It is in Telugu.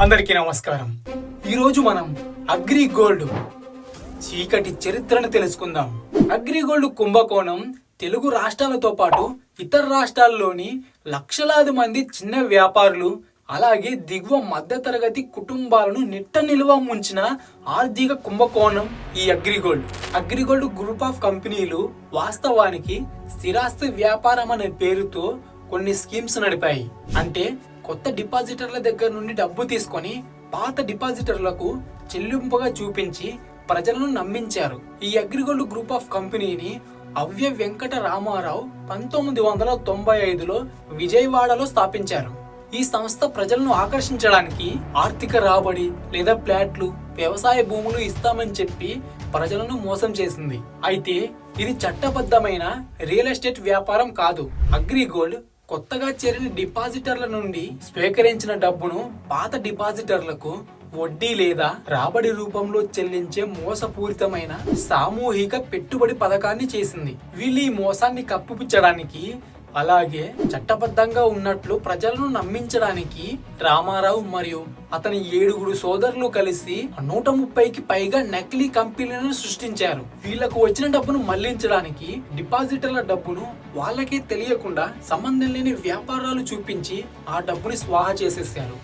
అందరికీ నమస్కారం. ఈరోజు మనం అగ్రిగోల్డ్ చీకటి చరిత్రను తెలుసుకుందాం. అగ్రిగోల్డ్ కుంభకోణం తెలుగు రాష్ట్రాలతో పాటు ఇతర రాష్ట్రాల్లోని లక్షలాది మంది చిన్న వ్యాపారులు అలాగే దిగువ మధ్యతరగతి కుటుంబాలను నిట్ట నిలువ ముంచిన ఆర్థిక కుంభకోణం ఈ అగ్రిగోల్డ్ గ్రూప్ ఆఫ్ కంపెనీలు వాస్తవానికి స్థిరాస్తి వ్యాపారం అనే పేరుతో కొన్ని స్కీమ్స్ నడిపాయి. అంటే కొత్త డిపాజిటర్ల దగ్గర నుండి డబ్బు తీసుకొని పాత డిపాజిటర్లకు చెల్లింపుగా చూపించి ప్రజలను నమ్మించారు. ఈ అగ్రిగోల్డ్ గ్రూప్ ఆఫ్ కంపెనీని అవ్య వెంకట రామారావు 1995లో విజయవాడలో స్థాపించారు. ఈ సంస్థ ప్రజలను ఆకర్షించడానికి ఆర్థిక రాబడి లేదా ప్లాట్లు, వ్యవసాయ భూములు ఇస్తామని చెప్పి ప్రజలను మోసం చేసింది. అయితే ఇది చట్టబద్ధమైన రియల్ ఎస్టేట్ వ్యాపారం కాదు. అగ్రిగోల్డ్ కొత్తగా చేరిన డిపాజిటర్ల నుండి స్వీకరించిన డబ్బును పాత డిపాజిటర్లకు వడ్డీ లేదా రాబడి రూపంలో చెల్లించే మోసపూరితమైన సామూహిక పెట్టుబడి పథకాన్ని చేసింది. వీళ్ళు ఈ మోసాన్ని కప్పిపుచ్చడానికి అలాగే చట్టబద్ధంగా ఉన్నట్లు ప్రజలను నమ్మించడానికి రామారావు మరియు అతని 7 సోదరులు కలిసి 130కి పైగా నకిలీ కంపెనీలను సృష్టించారు. వీళ్లకు వచ్చిన డబ్బును మళ్లించడానికి డిపాజిటర్ల డబ్బును వాళ్ళకే తెలియకుండా సంబంధం లేని వ్యాపారాలు చూపించి ఆ డబ్బుని స్వాహా చేసేసారు.